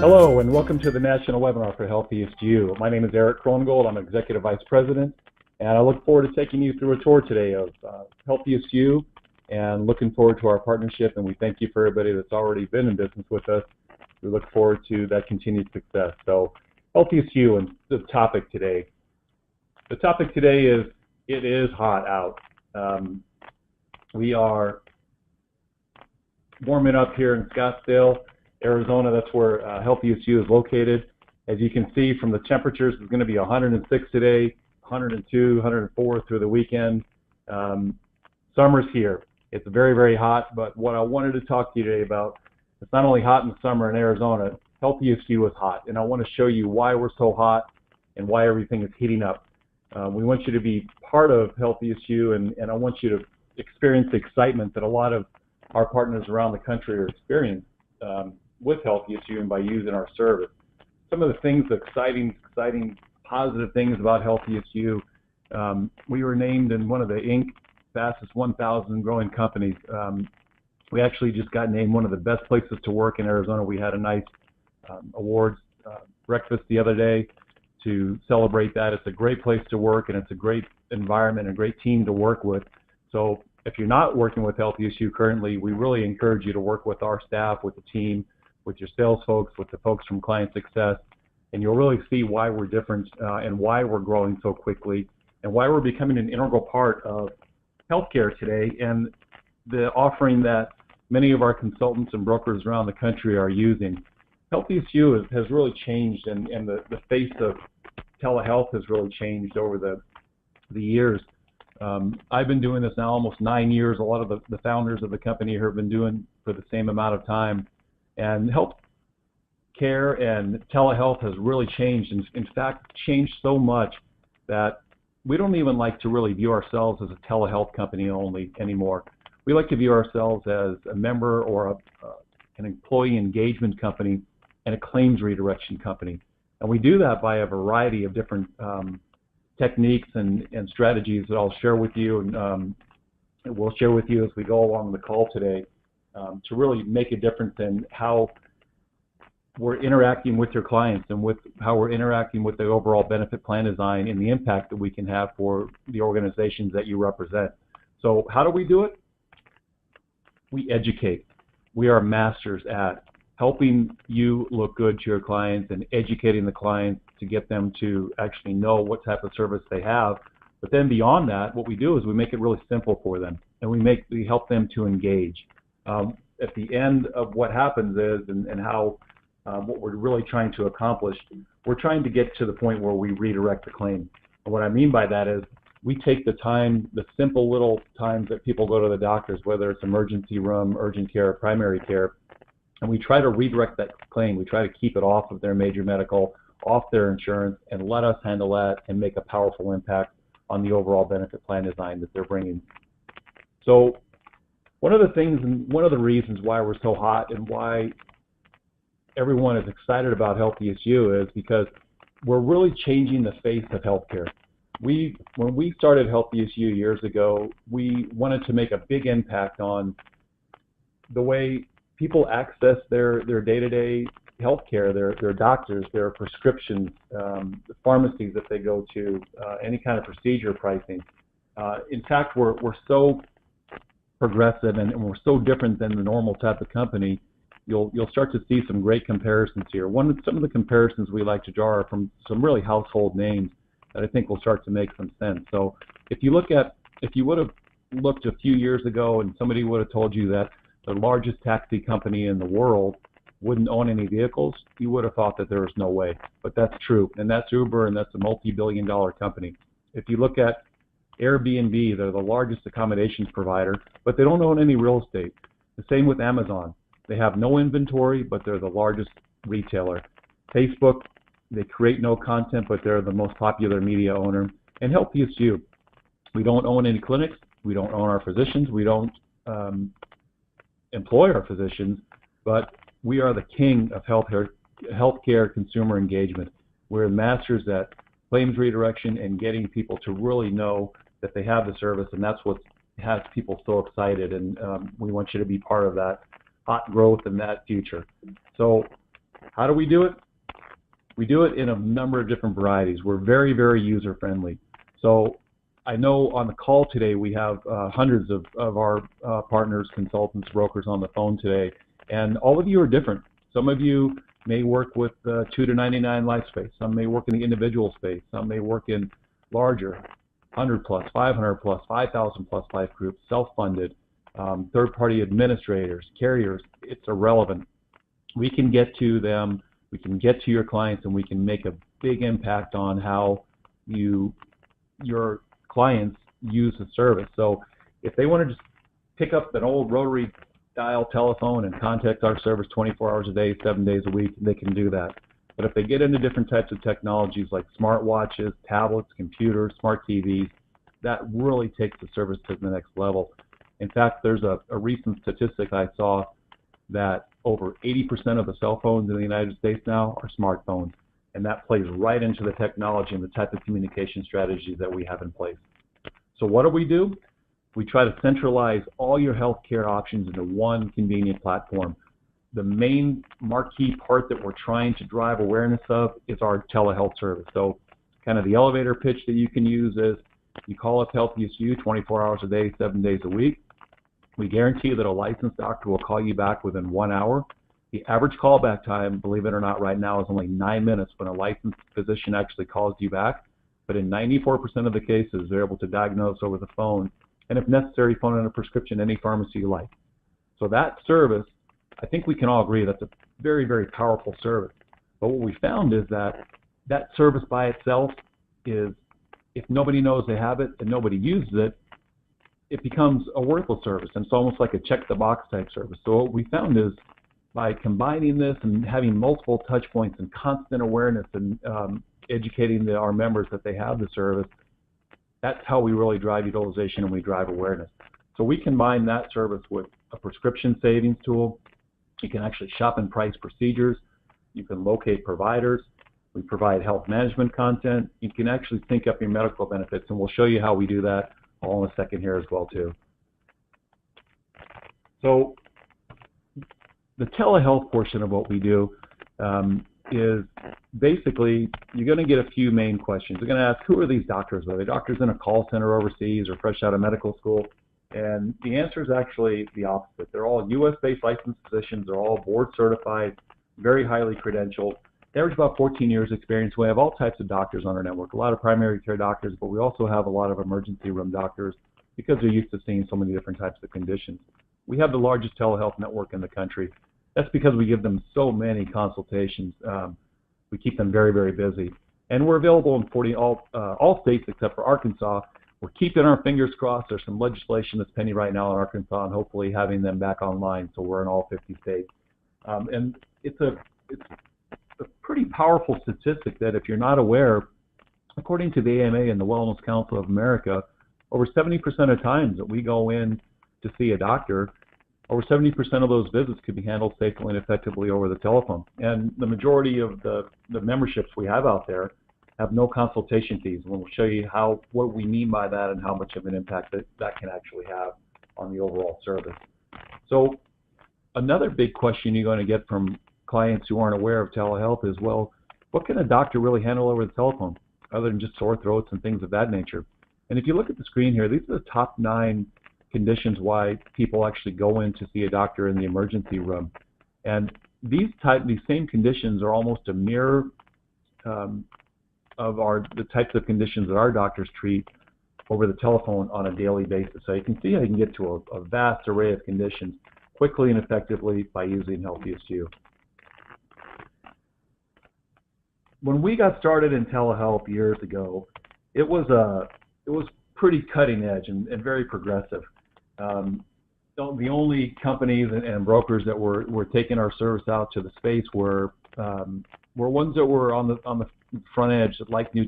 Hello and welcome to the national webinar for Healthiest You. My name is Eric Krongold. I'm Executive Vice President, and I look forward to taking you through a tour today of Healthiest You, and looking forward to our partnership. And we thank you for everybody that's already been in business with us. We look forward to that continued success. So, Healthiest You and the topic today. The topic today is, it is hot out. We are warming up here in Scottsdale, Arizona. That's where Healthiest You is located. As you can see from the temperatures, it's going to be 106 today, 102, 104 through the weekend. Summer's here. It's very, very hot, but what I wanted to talk to you today about, it's not only hot in the summer in Arizona, Healthiest You is hot, and I want to show you why we're so hot and why everything is heating up. We want you to be part of Healthiest You, and I want you to experience the excitement that a lot of our partners around the country are experiencing with Healthiest You and by using our service. Some of the things, exciting, positive things about Healthiest You. We were named in one of the Inc. fastest 1,000 growing companies. We actually just got named one of the best places to work in Arizona. We had a nice awards breakfast the other day to celebrate that. It's a great place to work, and it's a great environment, a great team to work with. So if you're not working with Healthiest You currently, we really encourage you to work with our staff, with the team, with your sales folks, with the folks from Client Success, and you'll really see why we're different and why we're growing so quickly and why we're becoming an integral part of healthcare today and the offering that many of our consultants and brokers around the country are using. Healthiest You has really changed, and the face of telehealth has really changed over the years. I've been doing this now almost 9 years. A lot of the founders of the company here have been doing for the same amount of time. And health care and telehealth has really changed, and in fact changed so much that we don't even like to really view ourselves as a telehealth company only anymore. We like to view ourselves as a member or an employee engagement company and a claims redirection company. And we do that by a variety of different techniques and strategies that I'll share with you, and we'll share with you as we go along the call today, to really make a difference in how we're interacting with your clients and with how we're interacting with the overall benefit plan design and the impact that we can have for the organizations that you represent. So how do we do it? We educate. We are masters at helping you look good to your clients and educating the clients to get them to actually know what type of service they have. But then beyond that, what we do is we make it really simple for them, and we help them to engage. At the end of what happens is, and how what we're really trying to accomplish, we're trying to get to the point where we redirect the claim. And what I mean by that is we take the time, the simple little times that people go to the doctors, whether it's emergency room, urgent care, primary care, and we try to redirect that claim. We try to keep it off of their major medical, off their insurance, and let us handle that and make a powerful impact on the overall benefit plan design that they're bringing. So one of the things and one of the reasons why we're so hot and why everyone is excited about Healthiest You is because we're really changing the face of healthcare. When we started Healthiest You years ago, we wanted to make a big impact on the way people access their day-to-day healthcare, their doctors, their prescriptions, the pharmacies that they go to, any kind of procedure pricing. In fact, we're so progressive and we're so different than the normal type of company. You'll start to see some great comparisons here. Some of the comparisons we like to draw are from some really household names that I think will start to make some sense. So if you would have looked a few years ago and somebody would have told you that the largest taxi company in the world wouldn't own any vehicles, you would have thought that there was no way. But that's true, and that's Uber, and that's a multi-billion-dollar company. If you look at Airbnb, they're the largest accommodations provider, but they don't own any real estate. The same with Amazon. They have no inventory, but they're the largest retailer. Facebook, they create no content, but they're the most popular media owner. And Healthiest You, we don't own any clinics, we don't own our physicians, we don't employ our physicians, but we are the king of healthcare consumer engagement. We're masters at claims redirection and getting people to really know that they have the service, and that's what has people so excited, and we want you to be part of that hot growth and that future. So How do we do it? We do it in a number of different varieties. We're very, very user-friendly. So I know on the call today we have hundreds of our partners, consultants, brokers on the phone today, and all of you are different. Some of you may work with 2 to 99 life space. Some may work in the individual space. Some may work in larger, 100 plus, 500 plus, 5,000 plus life groups, self-funded, third-party administrators, carriers. It's irrelevant. We can get to them. We can get to your clients, and we can make a big impact on how your clients use the service. So if they want to just pick up an old rotary dial telephone and contact our service 24 hours a day, 7 days a week, they can do that. But if they get into different types of technologies like smartwatches, tablets, computers, smart TVs, that really takes the service to the next level. In fact, there's a recent statistic I saw that over 80% of the cell phones in the United States now are smartphones, and that plays right into the technology and the type of communication strategies that we have in place. So what do? We try to centralize all your healthcare options into one convenient platform. The main marquee part that we're trying to drive awareness of is our telehealth service. So kind of the elevator pitch that you can use is you call us Healthiest You 24 hours a day, 7 days a week. We guarantee that a licensed doctor will call you back within 1 hour. The average callback time, believe it or not, right now is only 9 minutes when a licensed physician actually calls you back. But in 94% of the cases, they're able to diagnose over the phone, and if necessary, phone in a prescription any pharmacy you like. So that service, I think we can all agree that's a very, very powerful service. But what we found is that that service by itself is, if nobody knows they have it and nobody uses it, it becomes a worthless service, and it's almost like a check-the-box type service. So what we found is by combining this and having multiple touch points and constant awareness and educating our members that they have the service, that's how we really drive utilization and we drive awareness. So we combine that service with a prescription savings tool. You can actually shop and price procedures. You can locate providers. We provide health management content. You can actually sync up your medical benefits, and we'll show you how we do that all in a second here as well too. So the telehealth portion of what we do is basically you're going to get a few main questions. You're going to ask, who are these doctors? Are they doctors in a call center overseas or fresh out of medical school? And the answer is actually the opposite. They're all U.S.-based licensed physicians. They're all board certified, very highly credentialed. They average about 14 years experience. We have all types of doctors on our network, a lot of primary care doctors, but we also have a lot of emergency room doctors because they're used to seeing so many different types of conditions. We have the largest telehealth network in the country. That's because we give them so many consultations. We keep them very, very busy. And we're available in all states except for Arkansas. We're keeping our fingers crossed. There's some legislation that's pending right now in Arkansas, and hopefully having them back online, so we're in all 50 states. And it's a pretty powerful statistic that if you're not aware, according to the AMA and the Wellness Council of America, over 70% of times that we go in to see a doctor, over 70% of those visits could be handled safely and effectively over the telephone. And the majority of the memberships we have out there have no consultation fees. And we'll show you what we mean by that and how much of an impact that can actually have on the overall service. So another big question you're going to get from clients who aren't aware of telehealth is, well, what can a doctor really handle over the telephone other than just sore throats and things of that nature? And if you look at the screen here, these are the top 9 conditions why people actually go in to see a doctor in the emergency room. And these same conditions are almost a mirror of the types of conditions that our doctors treat over the telephone on a daily basis. So you can see how you can get to a vast array of conditions quickly and effectively by using Healthiest You. When we got started in telehealth years ago, it was pretty cutting edge and very progressive. The only companies and brokers that were taking our service out to the space were ones that were on the front edge that liked new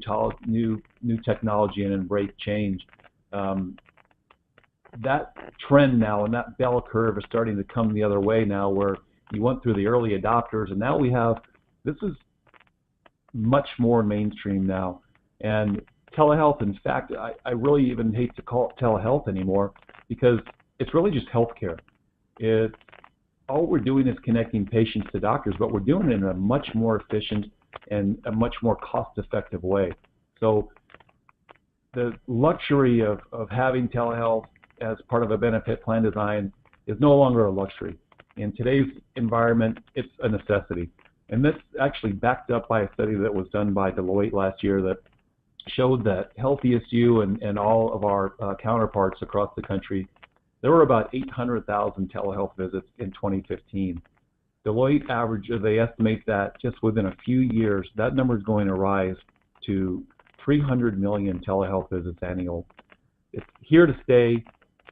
technology and embraced change. That trend now and that bell curve is starting to come the other way now, where you went through the early adopters, and now this is much more mainstream now. And telehealth, in fact, I really even hate to call it telehealth anymore, because it's really just healthcare. It's all we're doing is connecting patients to doctors, but we're doing it in a much more efficient and a much more cost-effective way. So the luxury of having telehealth as part of a benefit plan design is no longer a luxury. In today's environment, it's a necessity. And that's actually backed up by a study that was done by Deloitte last year that showed that Healthiest You and all of our counterparts across the country, there were about 800,000 telehealth visits in 2015. Deloitte average, they estimate that just within a few years, that number is going to rise to 300 million telehealth visits annual. It's here to stay.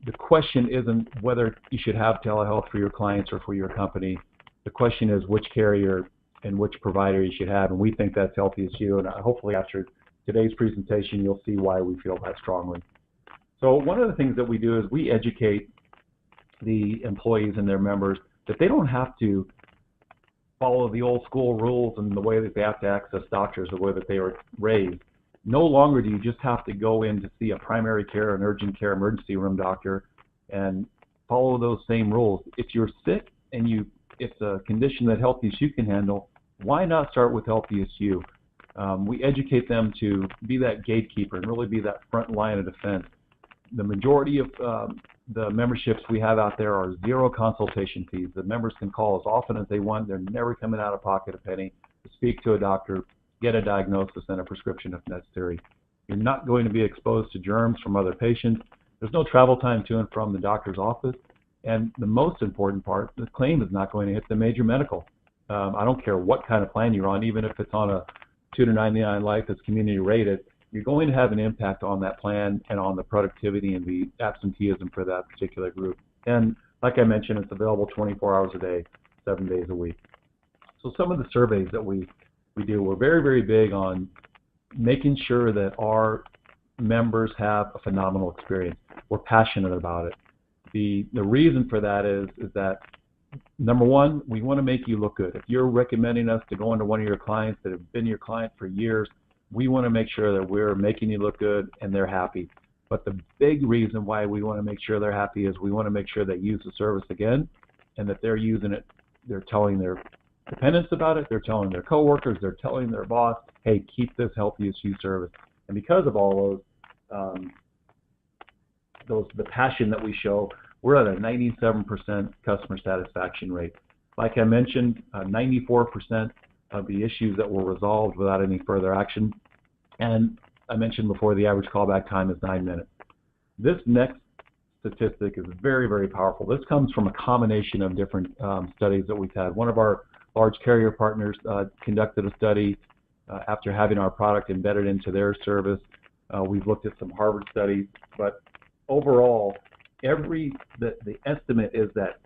The question isn't whether you should have telehealth for your clients or for your company. The question is which carrier and which provider you should have, and we think that's Healthiest You, and hopefully after today's presentation you'll see why we feel that strongly. So one of the things that we do is we educate the employees and their members that they don't have to follow the old school rules and the way that they have to access doctors, the way that they were raised. No longer do you just have to go in to see a primary care, an urgent care, emergency room doctor and follow those same rules. If you're sick and it's a condition that Healthiest You can handle, why not start with Healthiest You? We educate them to be that gatekeeper and really be that front line of defense. The majority of the memberships we have out there are zero consultation fees. The members can call as often as they want. They're never coming out of pocket a penny to speak to a doctor, get a diagnosis and a prescription if necessary. You're not going to be exposed to germs from other patients. There's no travel time to and from the doctor's office. And the most important part, the claim is not going to hit the major medical. I don't care what kind of plan you're on, even if it's on a $2.99 life that's community rated, you're going to have an impact on that plan and on the productivity and the absenteeism for that particular group. And like I mentioned, it's available 24 hours a day, 7 days a week. So some of the surveys that we do, we're very, very big on making sure that our members have a phenomenal experience. We're passionate about it. The reason for that is that, number one, we want to make you look good. If you're recommending us to go into one of your clients that have been your client for years, we want to make sure that we're making you look good and they're happy. But the big reason why we want to make sure they're happy is we want to make sure they use the service again and that they're using it. They're telling their dependents about it. They're telling their coworkers. They're telling their boss, hey, keep this Healthiest You service. And because of all the passion that we show, we're at a 97% customer satisfaction rate. Like I mentioned, 94% of the issues that were resolved without any further action. And I mentioned before, the average callback time is 9 minutes. This next statistic is very, very powerful. This comes from a combination of different studies that we've had. One of our large carrier partners conducted a study after having our product embedded into their service. We've looked at some Harvard studies, but overall, the estimate is that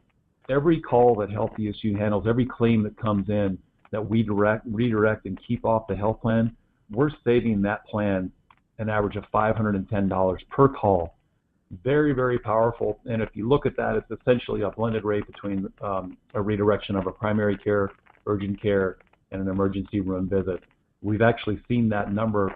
every call that Healthiest You handles, every claim that comes in that we redirect and keep off the health plan, we're saving that plan an average of $510 per call. Very, very powerful. And if you look at that, it's essentially a blended rate between a redirection of a primary care, urgent care, and an emergency room visit. We've actually seen that number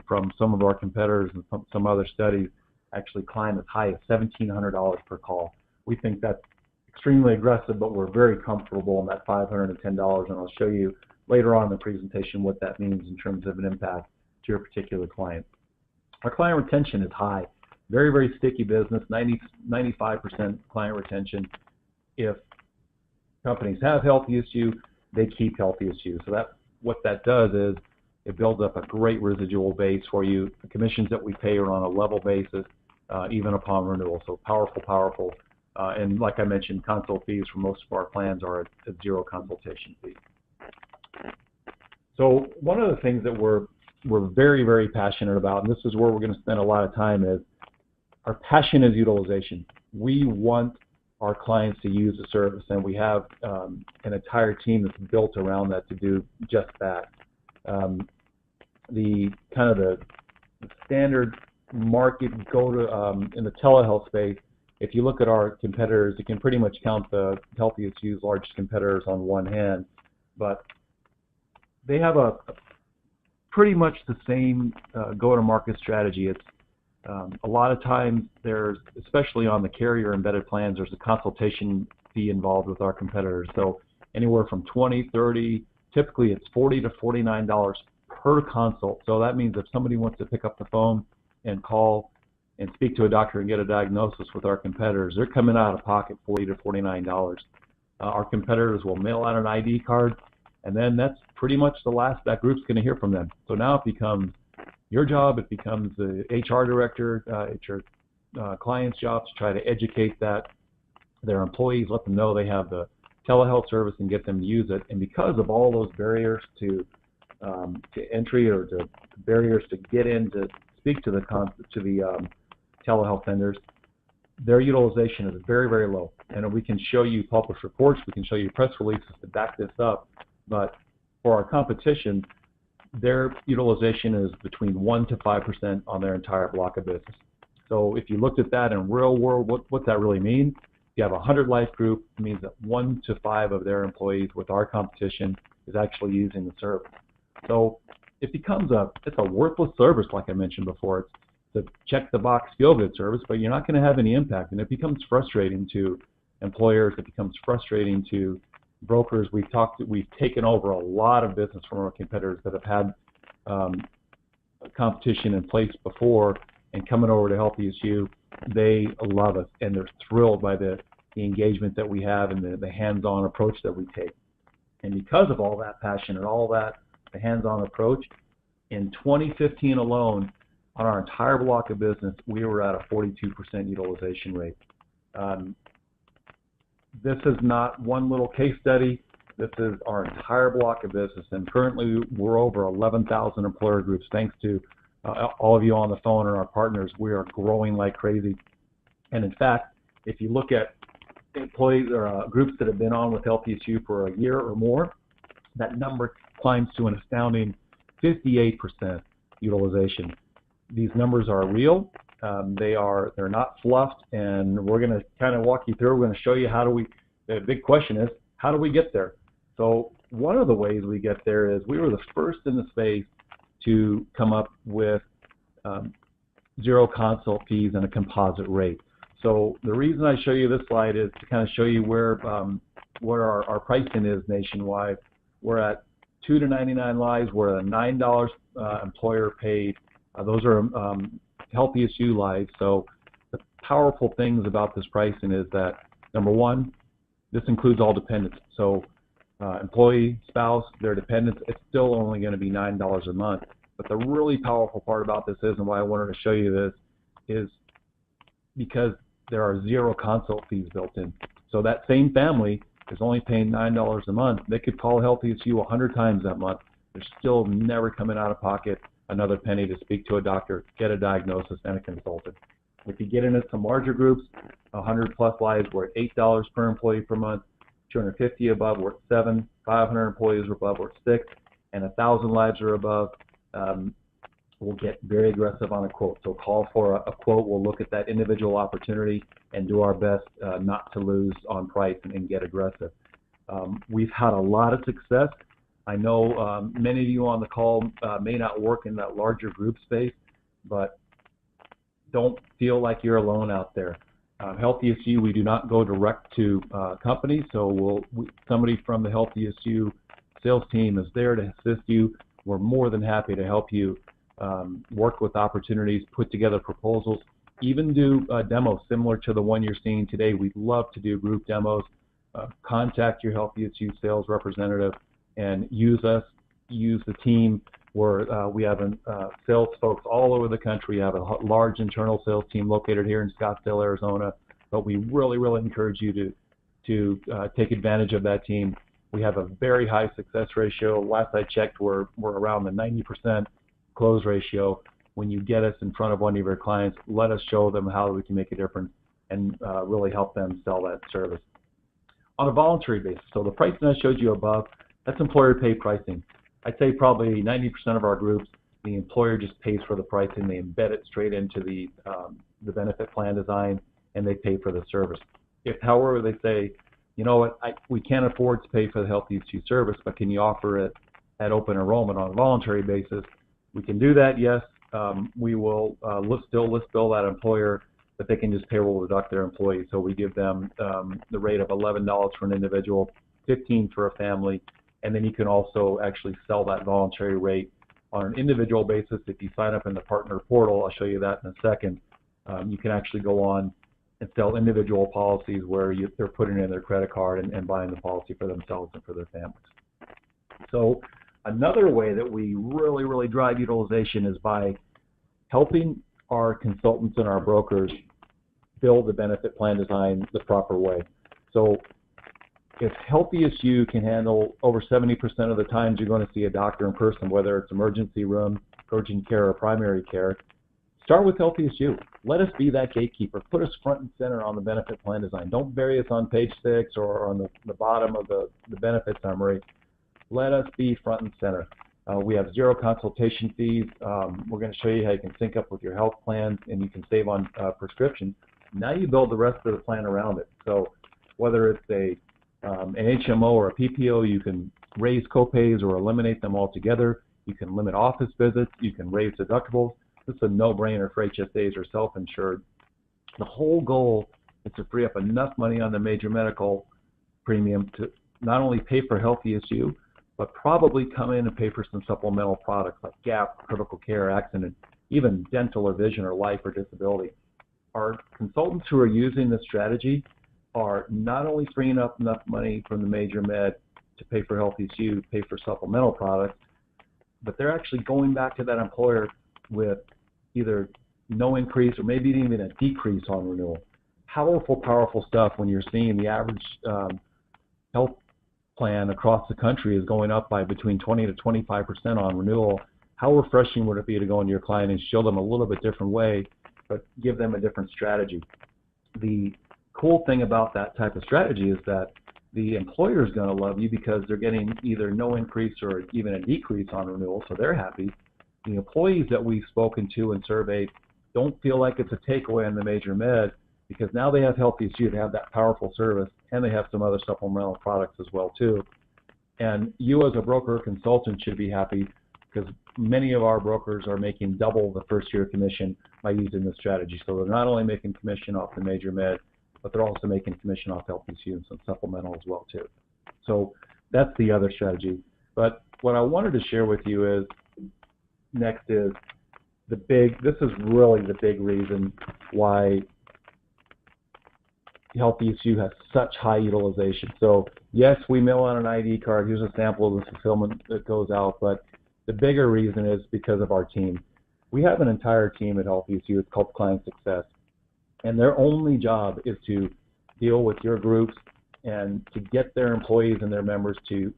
from some of our competitors and some other studies actually climb as high as $1,700 per call. We think that's extremely aggressive, but we're very comfortable in that $510, and I'll show you later on in the presentation what that means in terms of an impact to your particular client. Our client retention is high. Very, very sticky business, 95% client retention. If companies have Healthiest You, they keep Healthiest You. So what that does is it builds up a great residual base for you. The commissions that we pay are on a level basis, even upon renewal. So powerful, powerful. And like I mentioned, consult fees for most of our plans are at zero consultation fee. So one of the things that we're very, very passionate about, and this is where we're going to spend a lot of time, is our passion is utilization. We want our clients to use the service, and we have an entire team that's built around that to do just that. The standard market in the telehealth space, if you look at our competitors, you can pretty much count the Healthiest You's largest competitors on one hand, but they have a pretty much the same go-to-market strategy. It's a lot of times there's, especially on the carrier embedded plans, there's a consultation fee involved with our competitors. So anywhere from 20, 30, typically it's $40 to $49 per consult. So that means if somebody wants to pick up the phone and call and speak to a doctor and get a diagnosis with our competitors, they're coming out of pocket $40 to $49. Our competitors will mail out an ID card, and then that's pretty much the last that group's going to hear from them. So now it becomes your job, it becomes the HR director, HR client's job to try to educate their employees, let them know they have the telehealth service and get them to use it. And because of all those barriers to entry or to barriers to get in to speak to the telehealth vendors, their utilization is very, very low. And we can show you published reports, we can show you press releases to back this up. But for our competition, their utilization is between 1 to 5% on their entire block of business. So if you looked at that in real world, what that really means, if you have a 100 life group, it means that 1 to 5 of their employees with our competition is actually using the service. So it becomes it's a worthless service, like I mentioned before. It's a check the box feel good service, but you're not going to have any impact, and it becomes frustrating to employers. It becomes frustrating to brokers. We've taken over a lot of business from our competitors that have had competition in place before, and coming over to Healthiest You, they love us and they're thrilled by the engagement that we have and the hands-on approach that we take. And because of all that passion and all that, the hands-on approach, in 2015 alone, on our entire block of business, we were at a 42% utilization rate. This is not one little case study. This is our entire block of business, and currently we're over 11,000 employer groups. Thanks to all of you on the phone and our partners, we are growing like crazy. And in fact, if you look at employees or groups that have been on with Healthiest You for a year or more, that number climbs to an astounding 58% utilization. These numbers are real. They're not fluffed, and we're going to kind of walk you through. We're going to show you the big question is, how do we get there? So one of the ways we get there is we were the first in the space to come up with zero consult fees and a composite rate. So the reason I show you this slide is to kind of show you where our pricing is nationwide. We're at 2 to 99 lives. We're at a $9 employer paid. Those are Healthiest You lives. So the powerful things about this pricing is that, number one, this includes all dependents. So employee, spouse, their dependents, it's still only going to be $9 a month. But the really powerful part about this is, and why I wanted to show you this, is because there are zero consult fees built in. So that same family is only paying $9 a month. They could call Healthiest You 100 times that month. They're still never coming out of pocket another penny to speak to a doctor, get a diagnosis, and a consultant. If you get into some larger groups, 100 plus lives, we're at $8 per employee per month, 250 above, we're at 7, 500 employees or above, we're at 6, and 1,000 lives or above, we'll get very aggressive on a quote. So call for a quote. We'll look at that individual opportunity and do our best not to lose on price and get aggressive. We've had a lot of success. I know many of you on the call may not work in that larger group space, but don't feel like you're alone out there. Healthiest You, we do not go direct to companies, so somebody from the Healthiest You sales team is there to assist you. We're more than happy to help you work with opportunities, put together proposals, even do demos similar to the one you're seeing today. We'd love to do group demos. Contact your Healthiest You sales representative and use us, use the team. We have sales folks all over the country. We have a large internal sales team located here in Scottsdale, Arizona, but we really, really encourage you to take advantage of that team. We have a very high success ratio. Last I checked, we're around the 90% close ratio. When you get us in front of one of your clients, let us show them how we can make a difference and really help them sell that service. On a voluntary basis, so the pricing I showed you above, that's employer pay pricing. I'd say probably 90% of our groups, the employer just pays for the pricing. They embed it straight into the benefit plan design, and they pay for the service. If, however, they say, you know what, we can't afford to pay for the Healthiest You service, but can you offer it at open enrollment on a voluntary basis? We can do that, yes. We will still list bill that employer that they can just payroll deduct their employees. So we give them the rate of $11 for an individual, $15 for a family, and then you can also actually sell that voluntary rate on an individual basis. If you sign up in the partner portal, I'll show you that in a second, you can actually go on and sell individual policies where they're putting in their credit card and buying the policy for themselves and for their families. So another way that we really drive utilization is by helping our consultants and our brokers build the benefit plan design the proper way. So if Healthiest You can handle over 70% of the times you're going to see a doctor in person, whether it's emergency room, urgent care, or primary care, start with Healthiest You. Let us be that gatekeeper. Put us front and center on the benefit plan design. Don't bury us on page 6 or on the bottom of the benefit summary. Let us be front and center. We have 0 consultation fees. We're going to show you how you can sync up with your health plans and you can save on prescriptions. Now you build the rest of the plan around it. So whether it's an HMO or a PPO, you can raise copays or eliminate them altogether. You can limit office visits. You can raise deductibles. This is a no-brainer for HSAs or self-insured. The whole goal is to free up enough money on the major medical premium to not only pay for Healthiest You, but probably come in and pay for some supplemental products like gap, critical care, accident, even dental or vision or life or disability. Our consultants who are using this strategy are not only freeing up enough money from the major med to pay for Healthiest You, pay for supplemental products, but they're actually going back to that employer with either no increase or maybe even a decrease on renewal. Powerful stuff when you're seeing the average health plan across the country is going up by between 20 to 25% on renewal. How refreshing would it be to go into your client and show them a little bit different way, but give them a different strategy? The cool thing about that type of strategy is that the employer is going to love you because they're getting either no increase or even a decrease on renewal, so they're happy. The employees that we've spoken to and surveyed don't feel like it's a takeaway on the major med because now they have Healthiest You, they have that powerful service, and they have some other supplemental products as well too. And you as a broker or consultant should be happy because many of our brokers are making double the first-year commission by using this strategy. So they're not only making commission off the major med, but they're also making commission off Healthiest You and some supplemental as well too. So that's the other strategy. But what I wanted to share with you is next is this is really the big reason why Healthiest You has such high utilization. So yes, we mail out an ID card. Here's a sample of the fulfillment that goes out, but the bigger reason is because of our team. We have an entire team at Healthiest You. It's called Client Success, and their only job is to deal with your groups and to get their employees and their members to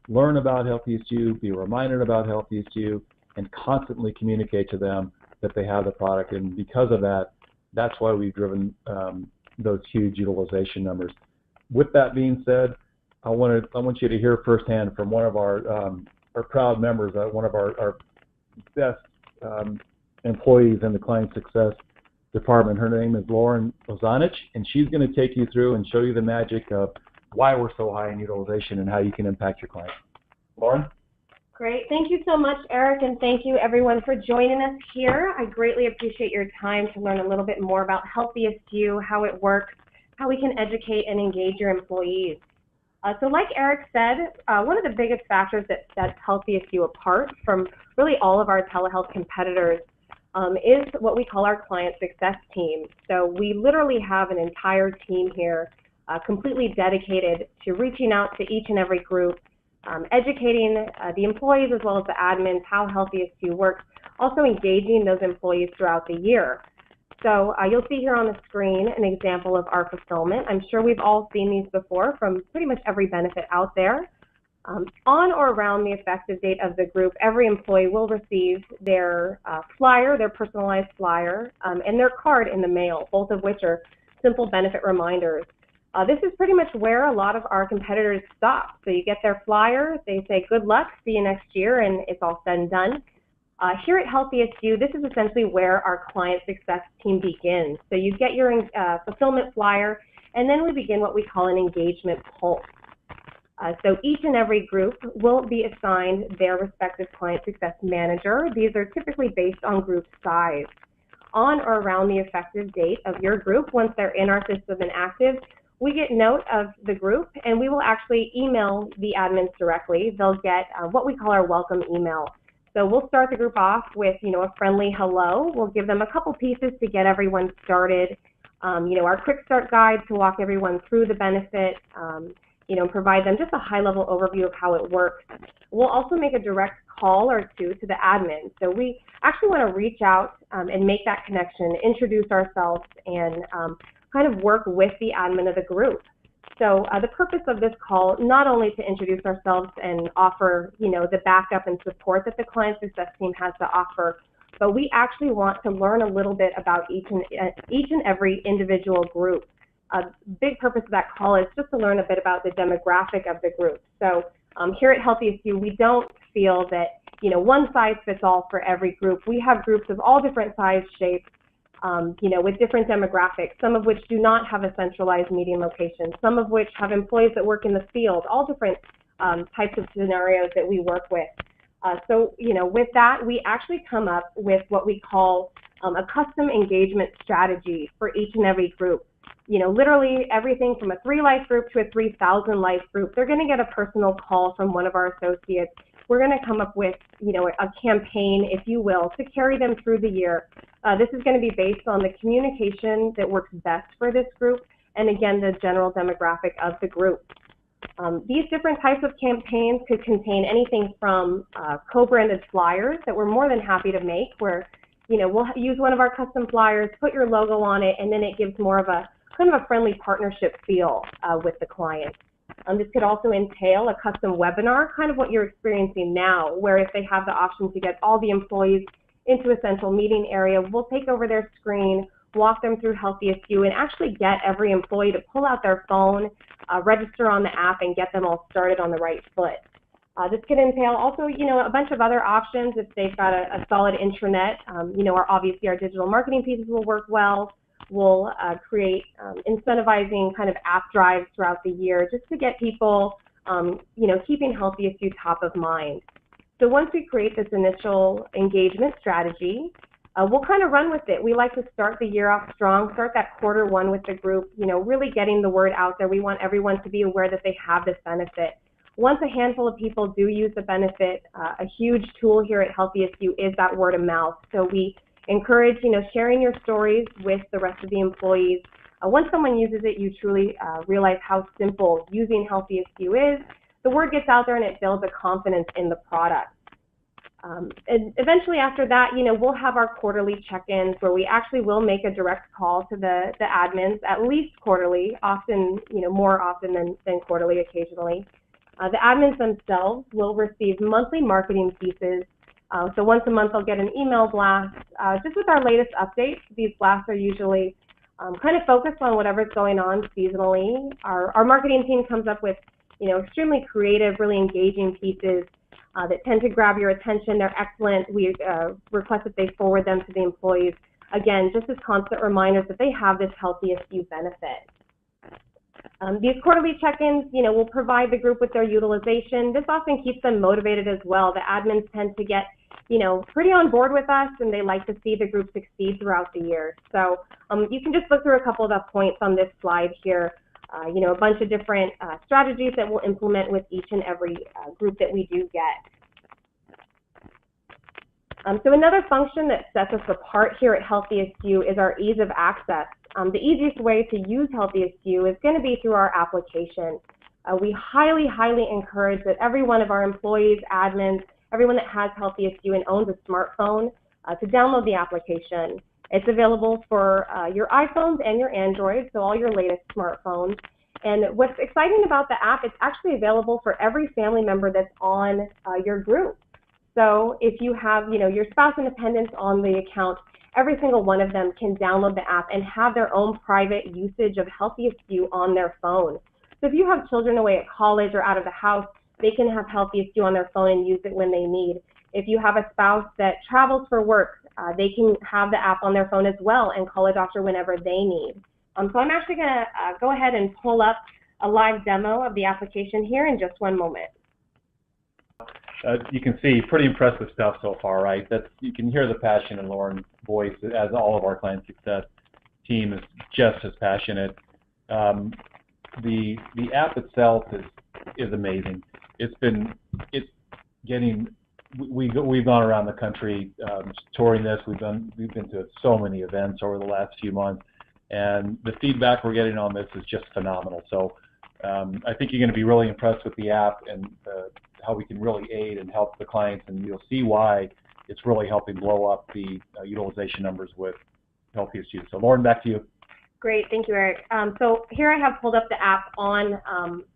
learn about Healthiest You, be reminded about Healthiest You, and constantly communicate to them that they have the product. And because of that, that's why we've driven those huge utilization numbers. With that being said, I want you to hear firsthand from one of our proud members, one of our best employees in the Client Success Department. Her name is Lauren Ozanich, and she's going to take you through and show you the magic of why we're so high in utilization and how you can impact your clients. Lauren? Great. Thank you so much, Eric, and thank you, everyone, for joining us here. I greatly appreciate your time to learn a little bit more about Healthiest You, how it works, how we can educate and engage your employees. So like Eric said, one of the biggest factors that sets Healthiest You apart from really all of our telehealth competitors is what we call our client success team. So we literally have an entire team here completely dedicated to reaching out to each and every group, educating the employees as well as the admins how Healthiest You works, also engaging those employees throughout the year. So you'll see here on the screen an example of our fulfillment. I'm sure we've all seen these before from pretty much every benefit out there. On or around the effective date of the group, every employee will receive their flyer, their personalized flyer, and their card in the mail, both of which are simple benefit reminders. This is pretty much where a lot of our competitors stop. So you get their flyer, they say good luck, see you next year, and it's all said and done. Here at Healthiest You, this is essentially where our client success team begins. So you get your fulfillment flyer, and then we begin what we call an engagement pulse. So each and every group will be assigned their respective client success manager. These are typically based on group size. on or around the effective date of your group. Once they're in our system and active, we get note of the group, and we will actually email the admins directly. They'll get what we call our welcome email. So we'll start the group off with, a friendly hello. We'll give them a couple pieces to get everyone started. Our quick start guide to walk everyone through the benefit, provide them just a high-level overview of how it works. We'll also make a direct call or two to the admin. So we actually want to reach out and make that connection, introduce ourselves, and kind of work with the admin of the group. So the purpose of this call, not only to introduce ourselves and offer, the backup and support that the client success team has to offer, but we actually want to learn a little bit about each and every individual group. A big purpose of that call is just to learn a bit about the demographic of the group. So here at Healthiest You, we don't feel that, one size fits all for every group. We have groups of all different size shapes, with different demographics, some of which do not have a centralized meeting location, some of which have employees that work in the field, all different types of scenarios that we work with. With that, we actually come up with what we call a custom engagement strategy for each and every group. Literally everything from a 3-life group to a 3,000-life group, they're going to get a personal call from one of our associates. We're going to come up with, a campaign, if you will, to carry them through the year. This is going to be based on the communication that works best for this group, and again, the general demographic of the group. These different types of campaigns could contain anything from co-branded flyers that we're more than happy to make, where, we'll use one of our custom flyers, put your logo on it, and then it gives more of a kind of a friendly partnership feel with the client. This could also entail a custom webinar, kind of what you're experiencing now, where if they have the option to get all the employees into a central meeting area, we'll take over their screen, walk them through Healthiest You, and actually get every employee to pull out their phone, register on the app, and get them all started on the right foot. This could entail also, a bunch of other options if they've got a solid intranet. Obviously our digital marketing pieces will work well. We'll create incentivizing kind of app drives throughout the year just to get people, keeping Healthiest You top of mind. So once we create this initial engagement strategy, we'll kind of run with it. We like to start the year off strong, start that Q1 with the group, really getting the word out there. We want everyone to be aware that they have this benefit. Once a handful of people do use the benefit, a huge tool here at Healthiest You is that word of mouth. So we encourage, sharing your stories with the rest of the employees. Once someone uses it, you truly realize how simple using Healthiest You is. The word gets out there and it builds a confidence in the product. And eventually after that, we'll have our quarterly check-ins where we actually will make a direct call to the admins, at least quarterly, often, more often than quarterly occasionally. The admins themselves will receive monthly marketing pieces. So once a month, they'll get an email blast just with our latest updates. These blasts are usually kind of focused on whatever's going on seasonally. Our marketing team comes up with, extremely creative, really engaging pieces that tend to grab your attention. They're excellent. We request that they forward them to the employees. Again, just as constant reminders that they have this Healthiest You benefit. These quarterly check-ins, will provide the group with their utilization. This often keeps them motivated as well. The admins tend to get, pretty on board with us, and they like to see the group succeed throughout the year. So you can just look through a couple of the points on this slide here. A bunch of different strategies that we'll implement with each and every group that we do get. So another function that sets us apart here at Healthiest You is our ease of access. The easiest way to use Healthiest You is going to be through our application. We highly, highly encourage that every one of our employees, admins, everyone that has Healthiest You and owns a smartphone to download the application. It's available for your iPhones and your Androids, so all your latest smartphones. And what's exciting about the app, it's actually available for every family member that's on your group. So if you have, your spouse and dependents on the account, every single one of them can download the app and have their own private usage of Healthiest You on their phone. So if you have children away at college or out of the house, they can have Healthiest You on their phone and use it when they need. If you have a spouse that travels for work, they can have the app on their phone as well and call a doctor whenever they need. So I'm actually going to go ahead and pull up a live demo of the application here in just one moment. You can see pretty impressive stuff so far, right? You can hear the passion in Lauren's voice, as all of our client success team is just as passionate. The app itself is amazing. We've gone around the country touring this. We've been to so many events over the last few months, and the feedback we're getting on this is just phenomenal. So I think you're going to be really impressed with the app and how we can really aid and help the clients, and you'll see why it's really helping blow up the utilization numbers with Healthiest You. So Lauren, back to you. Great, thank you, Eric. So here I have pulled up the app on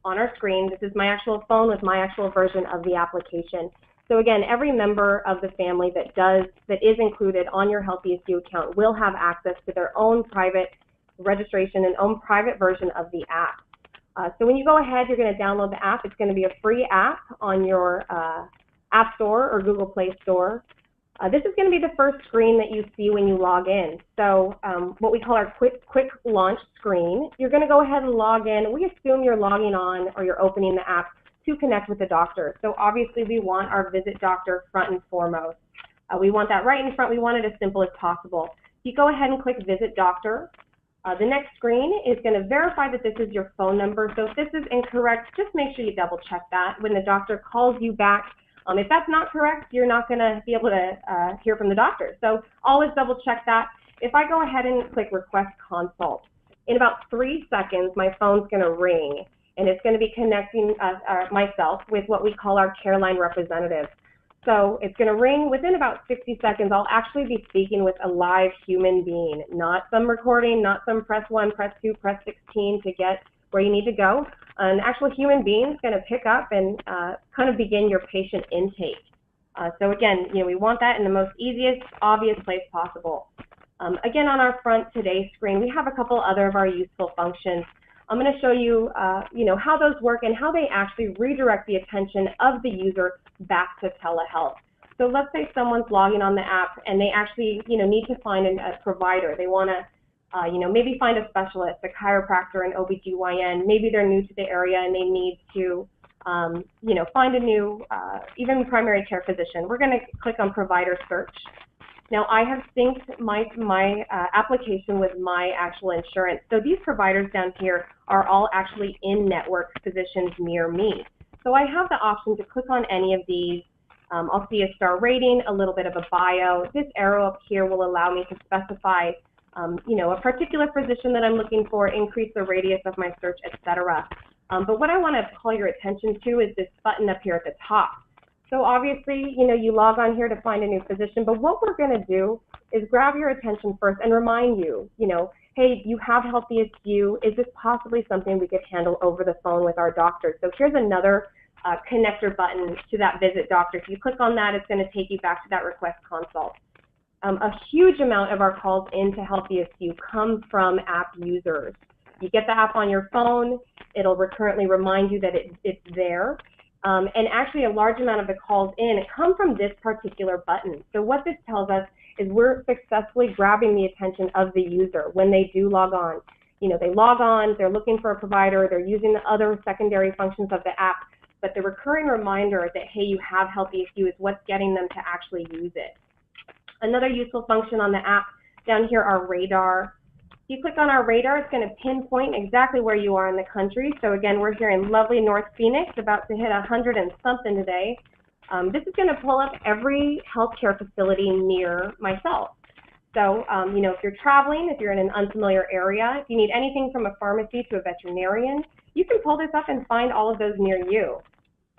our screen. This is my actual phone with my actual version of the application. So again, every member of the family that is included on your Healthiest You account will have access to their own private registration and own private version of the app. So when you go ahead, you're going to download the app. It's going to be a free app on your App Store or Google Play Store. This is going to be the first screen that you see when you log in. So what we call our quick launch screen, you're going to go ahead and log in. We assume you're logging on or you're opening the app to connect with the doctor. So obviously we want our Visit Doctor front and foremost. We want that right in front. We want it as simple as possible. You go ahead and click Visit Doctor. The next screen is going to verify that this is your phone number. So if this is incorrect, just make sure you double check that when the doctor calls you back. If that's not correct, you're not going to be able to hear from the doctor. So always double check that. If I go ahead and click Request Consult, in about 3 seconds, my phone's going to ring, and it's going to be connecting myself with what we call our care line representative. So it's going to ring. Within about 60 seconds, I'll actually be speaking with a live human being, not some recording, not some press 1, press 2, press 16 to get where you need to go. An actual human being is going to pick up and kind of begin your patient intake. So again, we want that in the most easiest, obvious place possible. Again, on our front today screen, we have a couple other of our useful functions. I'm going to show you, how those work and how they actually redirect the attention of the user back to telehealth. So let's say someone's logging on the app and they actually, need to find a provider. They want to, maybe find a specialist, a chiropractor, an OBGYN. Maybe they're new to the area and they need to, find a new, even primary care physician. We're going to click on Provider Search. Now, I have synced my application with my actual insurance. So these providers down here are all actually in-network physicians near me. So I have the option to click on any of these. I'll see a star rating, a little bit of a bio. This arrow up here will allow me to specify, a particular physician that I'm looking for, increase the radius of my search, etc. But what I want to call your attention to is this button up here at the top. So obviously, you log on here to find a new physician, but what we're going to do is grab your attention first and remind you, hey, you have Healthiest You. Is this possibly something we could handle over the phone with our doctor? So here's another connector button to that Visit Doctor. If you click on that, it's going to take you back to that Request Consult. A huge amount of our calls into Healthiest You come from app users. You get the app on your phone, it'll recurrently remind you that it's there. And actually a large amount of the calls in come from this particular button. So what this tells us is we're successfully grabbing the attention of the user when they do log on. They log on, they're looking for a provider, they're using the other secondary functions of the app, but the recurring reminder that, hey, you have Healthiest You is what's getting them to actually use it. Another useful function on the app down here, our radar. If you click on our radar, it's going to pinpoint exactly where you are in the country. So again, we're here in lovely North Phoenix, about to hit 100 and something today. This is going to pull up every healthcare facility near myself. So, if you're traveling, if you're in an unfamiliar area, if you need anything from a pharmacy to a veterinarian, you can pull this up and find all of those near you.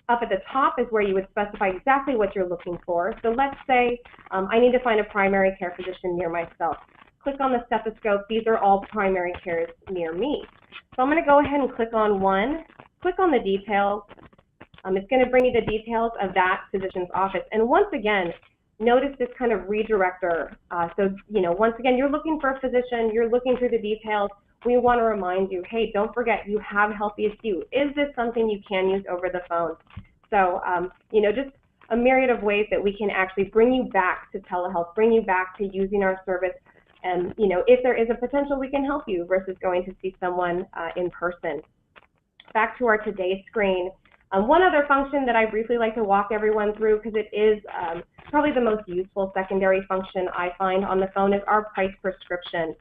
Up at the top is where you would specify exactly what you're looking for. So let's say I need to find a primary care physician near myself. Click on the stethoscope. These are all primary cares near me. So I'm going to go ahead and click on one, click on the details. It's going to bring you the details of that physician's office. And once again, notice this kind of redirector. Once again, you're looking for a physician, you're looking through the details. We want to remind you, hey, don't forget, you have Healthiest You. Is this something you can use over the phone? So, just a myriad of ways that we can actually bring you back to telehealth, bring you back to using our service. And, if there is a potential, we can help you versus going to see someone in person. Back to our Today screen. One other function that I briefly like to walk everyone through, because it is probably the most useful secondary function I find on the phone, is our price prescription.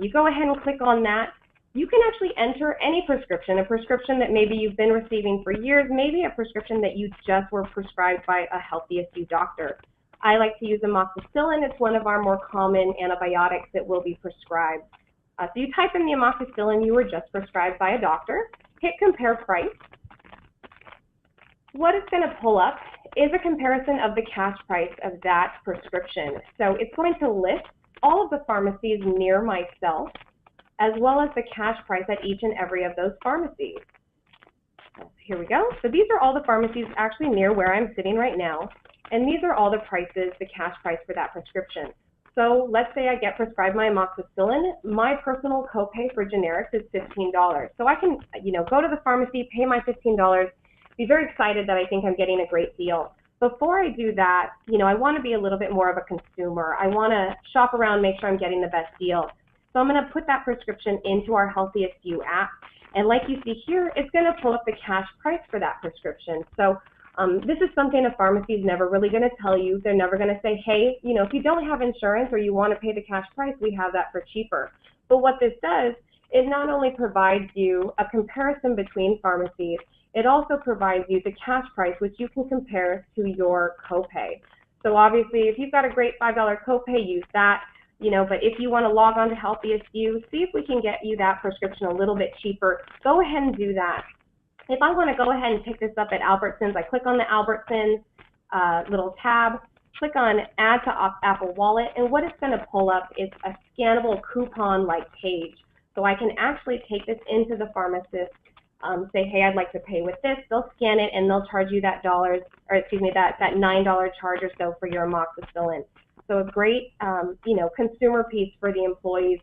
You go ahead and click on that. You can actually enter any prescription, a prescription that maybe you've been receiving for years, maybe a prescription that you just were prescribed by a Healthiest You doctor. I like to use amoxicillin. It's one of our more common antibiotics that will be prescribed. So you type in the amoxicillin you were just prescribed by a doctor, hit compare price. What it's going to pull up is a comparison of the cash price of that prescription. So it's going to list all of the pharmacies near myself, as well as the cash price at each and every of those pharmacies. Here we go. So these are all the pharmacies actually near where I'm sitting right now, and these are all the prices, the cash price for that prescription. So let's say I get prescribed my amoxicillin. My personal copay for generics is $15. So I can, go to the pharmacy, pay my $15, be very excited that I think I'm getting a great deal. Before I do that, I want to be a little bit more of a consumer. I want to shop around, make sure I'm getting the best deal. So I'm going to put that prescription into our Healthiest You app. And like you see here, it's going to pull up the cash price for that prescription. So this is something a pharmacy is never really going to tell you. They're never going to say, hey, if you don't have insurance or you want to pay the cash price, we have that for cheaper. But what this does, it not only provides you a comparison between pharmacies, it also provides you the cash price, which you can compare to your copay. So obviously, if you've got a great $5 copay, use that. But if you want to log on to Healthiest You, see if we can get you that prescription a little bit cheaper, go ahead and do that. If I want to go ahead and pick this up at Albertsons, I click on the Albertsons little tab, click on Add to Apple Wallet, and what it's going to pull up is a scannable coupon-like page. So I can actually take this into the pharmacist, say, hey, I'd like to pay with this. They'll scan it, and they'll charge you that that $9 charge or so for your amoxicillin. So a great, consumer piece for the employees,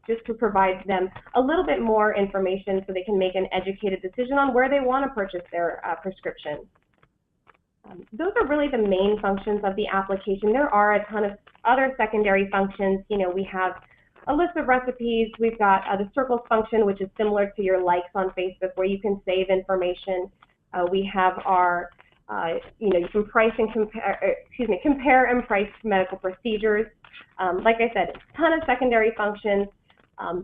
just to provide them a little bit more information so they can make an educated decision on where they want to purchase their prescription. Those are really the main functions of the application. There are a ton of other secondary functions. We have a list of recipes. We've got the circles function, which is similar to your likes on Facebook, where you can save information. We have our you can price and compare and price medical procedures. Like I said, a ton of secondary functions.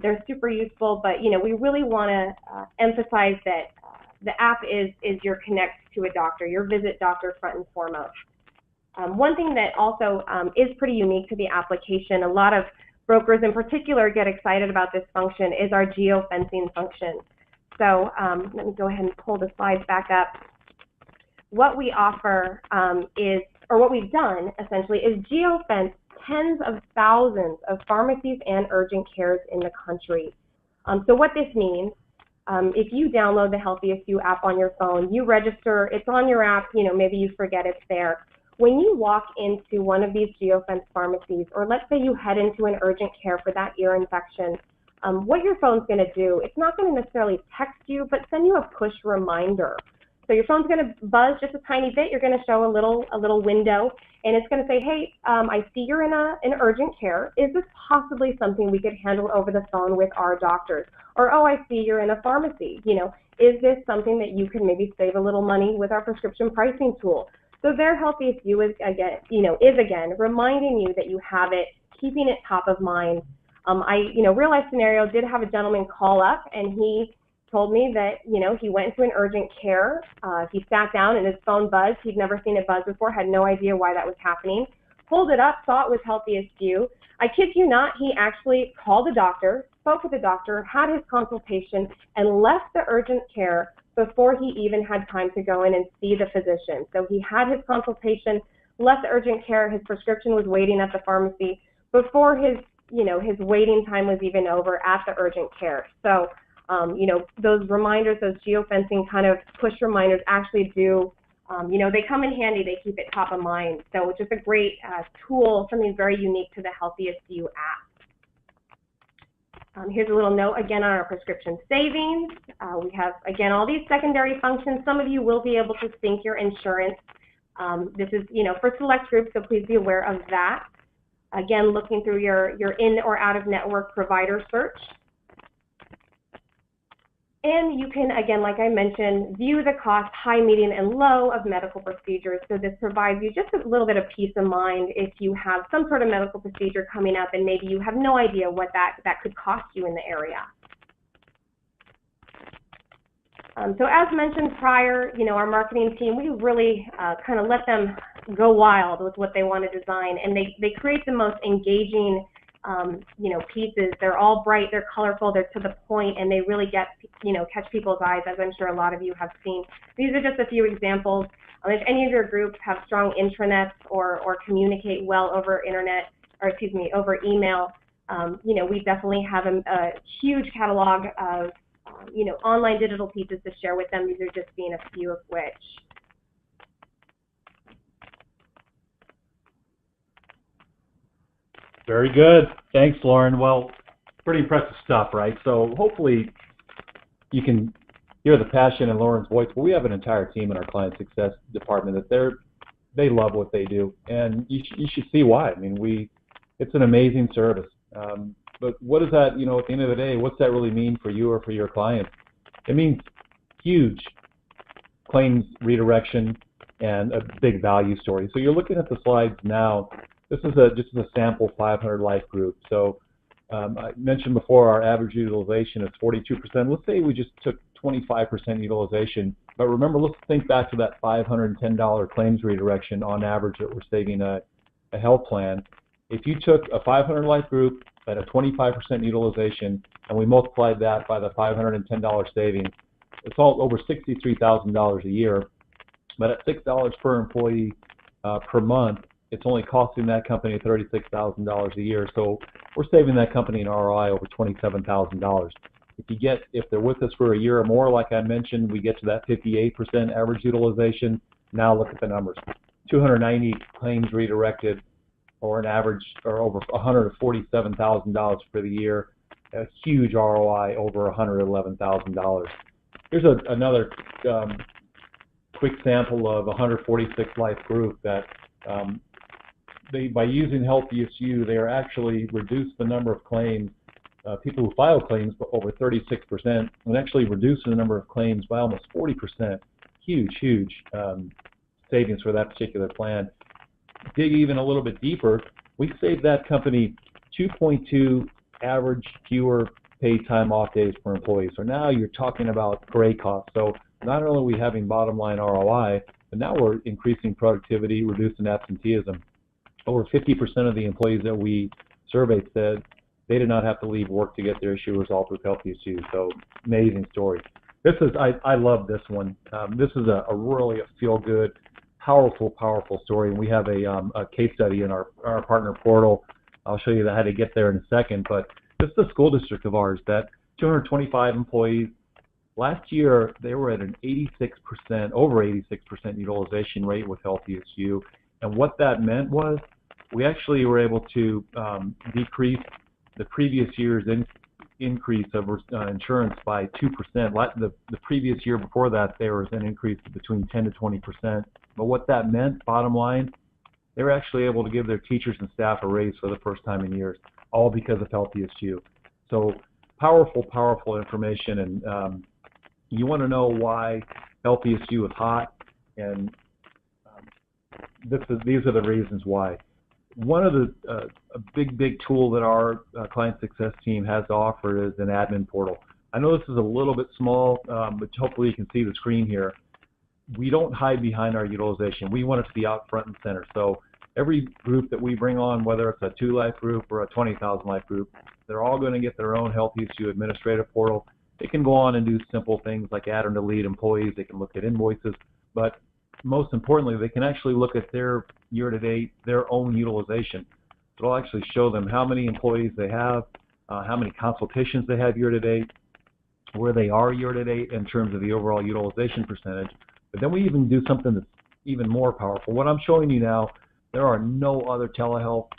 They're super useful, but we really want to emphasize that the app is your connect to a doctor, your visit doctor front and foremost. One thing that also is pretty unique to the application, a lot of brokers in particular get excited about this function, is our geofencing function. So let me go ahead and pull the slides back up. What we offer what we've done essentially is geofence tens of thousands of pharmacies and urgent cares in the country. So what this means, if you download the Healthiest You app on your phone, you register, it's on your app, maybe you forget it's there. When you walk into one of these geofence pharmacies, or let's say you head into an urgent care for that ear infection, what your phone's going to do, it's not going to necessarily text you, but send you a push reminder. So your phone's going to buzz just a tiny bit. You're going to show a little window, and it's going to say, hey, I see you're in an urgent care. Is this possibly something we could handle over the phone with our doctors? Or, oh, I see you're in a pharmacy. Is this something that you can maybe save a little money with our prescription pricing tool? So their Healthiest You is again reminding you that you have it, keeping it top of mind. Real life scenario, did have a gentleman call up, and he told me that, he went to an urgent care. He sat down and his phone buzzed. He'd never seen it buzz before, had no idea why that was happening. Pulled it up, saw it was Healthiest You. I kid you not, he actually called the doctor, spoke with the doctor, had his consultation, and left the urgent care before he even had time to go in and see the physician. So he had his consultation, left the urgent care, his prescription was waiting at the pharmacy before his waiting time was even over at the urgent care. So those reminders, those geofencing kind of push reminders actually do, they come in handy. They keep it top of mind. So it's just a great tool, something very unique to the Healthiest You app. Here's a little note again on our prescription savings. We have, again, all these secondary functions. Some of you will be able to sync your insurance. This is, for select groups, so please be aware of that. Again, looking through your in or out of network provider search. And you can, again, like I mentioned, view the cost, high, medium, and low of medical procedures. So this provides you just a little bit of peace of mind if you have some sort of medical procedure coming up and maybe you have no idea what that could cost you in the area. So as mentioned prior, our marketing team, we really kind of let them go wild with what they want to design, and they create the most engaging pieces. They're all bright, they're colorful, they're to the point, and they really get, catch people's eyes, as I'm sure a lot of you have seen. These are just a few examples. If any of your groups have strong intranets or communicate well over over email, we definitely have a huge catalog of online digital pieces to share with them. These are just being a few of which. Very good. Thanks, Lauren. Well, pretty impressive stuff, right? So hopefully you can hear the passion in Lauren's voice, but we have an entire team in our client success department that they love what they do, and you should see why. I mean, it's an amazing service. But what does that, at the end of the day, what's that really mean for you or for your clients? It means huge claims redirection and a big value story. So you're looking at the slides now. This is just a sample 500 life group. So I mentioned before our average utilization is 42%. Let's say we just took 25% utilization. But remember, let's think back to that $510 claims redirection on average that we're saving a health plan. If you took a 500 life group at a 25% utilization and we multiplied that by the $510 savings, it's all over $63,000 a year. But at $6 per employee per month, it's only costing that company $36,000 a year. So we're saving that company an ROI over $27,000. If they're with us for a year or more, like I mentioned, we get to that 58% average utilization. Now look at the numbers: 290 claims redirected, or an average, or over $147,000 for the year. A huge ROI, over $111,000. Here's another quick sample of 146 life group that by using Healthiest You, they are actually reduced the number of claims, people who file claims, by over 36%, and actually reducing the number of claims by almost 40%. Huge savings for that particular plan. Dig even a little bit deeper, we saved that company 2.2 average fewer paid time off days per employee. So now you're talking about great cost. So not only are we having bottom line ROI, but now we're increasing productivity, reducing absenteeism. Over 50% of the employees that we surveyed said they did not have to leave work to get their issue resolved with Healthiest You. So amazing story. I love this one. This is a really feel-good, powerful story, and we have a case study in our partner portal. I'll show you how to get there in a second, but this is a school district of ours that 225 employees. Last year, they were at an over 86% utilization rate with Healthiest You, and what that meant was we actually were able to decrease the previous year's increase of insurance by 2%. The previous year before that, there was an increase of between 10 to 20%. But what that meant, bottom line, they were actually able to give their teachers and staff a raise for the first time in years, all because of Healthiest You. So powerful information, and you want to know why Healthiest You is hot, and these are the reasons why. One of the a big tool that our client success team has to offer is an admin portal. I know this is a little bit small, but hopefully you can see the screen here. We don't hide behind our utilization. We want it to be out front and center. So every group that we bring on, whether it's a 2-life group or a 20,000 life group, they're all going to get their own Healthiest You administrative portal. They can go on and do simple things like add and delete employees. They can look at invoices, but most importantly, they can actually look at their year-to-date, their own utilization. It'll actually show them how many employees they have, how many consultations they have year-to-date, where they are year-to-date in terms of the overall utilization percentage. But then we even do something that's even more powerful. What I'm showing you now, there are no other telehealth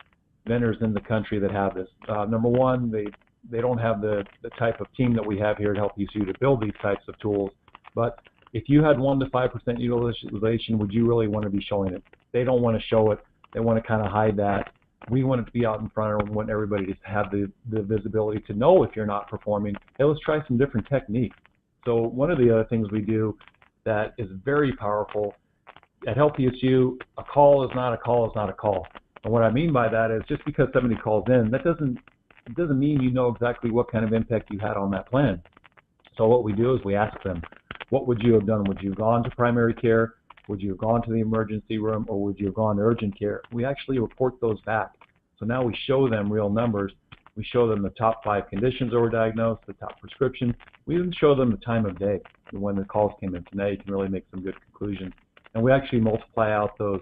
vendors in the country that have this. Number one, they don't have the type of team that we have here at Healthiest You to build these types of tools. But if you had 1 to 5% utilization, would you really want to be showing it? They don't want to show it. They want to kind of hide that. We want it to be out in front, and we want everybody to have the visibility to know if you're not performing. Hey, let's try some different techniques. So one of the other things we do that is very powerful at Healthiest You, a call is not a call is not a call. And what I mean by that is just because somebody calls in, it doesn't mean you know exactly what kind of impact you had on that plan. So what we do is we ask them, what would you have done? Would you have gone to primary care? Would you have gone to the emergency room? Or would you have gone to urgent care? We actually report those back. So now we show them real numbers. We show them the top 5 conditions that were diagnosed, the top prescription. We even show them the time of day when the calls came in. So now you can really make some good conclusions. And we actually multiply out those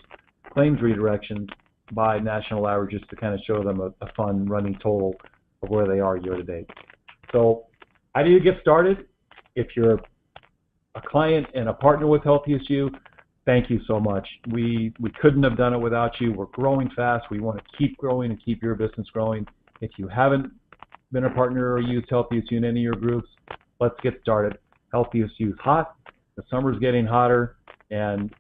claims redirections by national averages to kind of show them a fun running total of where they are year to date. So how do you get started? If you're a client and a partner with Healthiest You, thank you so much. We couldn't have done it without you. We're growing fast. We want to keep growing and keep your business growing. If you haven't been a partner or used Healthiest You in any of your groups, let's get started. Healthiest You is hot. The summer's getting hotter, and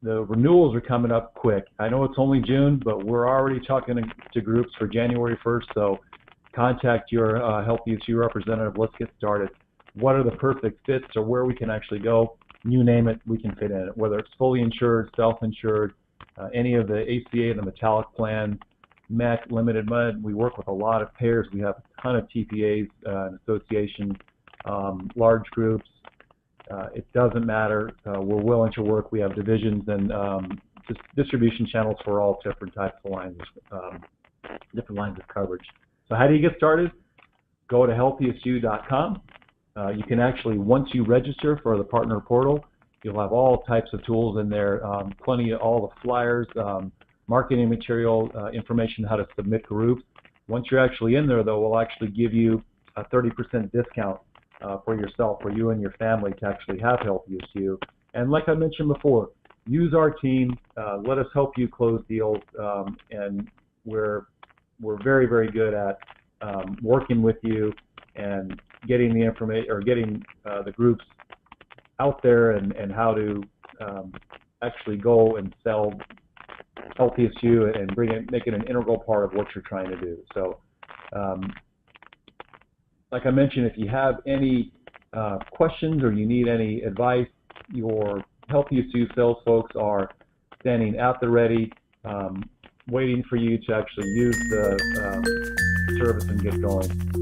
the renewals are coming up quick. I know it's only June, but we're already talking to groups for January 1st, so contact your Healthiest You representative. Let's get started. What are the perfect fits or where we can actually go? You name it, we can fit in it, whether it's fully insured, self-insured, any of the ACA, the metallic plan, MEC, limited MUD. We work with a lot of payers. We have a ton of TPAs and associations, large groups. It doesn't matter. We're willing to work. We have divisions and just distribution channels for all different types of lines, different lines of coverage. So how do you get started? Go to HealthiestYou.com. You can actually, once you register for the partner portal, you'll have all types of tools in there, plenty of all the flyers, marketing material, information how to submit groups. Once you're actually in there, though, we'll actually give you a 30% discount for yourself, for you and your family to actually have Healthiest You. And like I mentioned before, use our team. Let us help you close deals, and we're very, very good at working with you and getting the information or getting the groups out there and how to actually go and sell Healthiest You and make it an integral part of what you're trying to do. So like I mentioned, if you have any questions or you need any advice, your Healthiest You sales folks are standing at the ready, waiting for you to actually use the service and get going.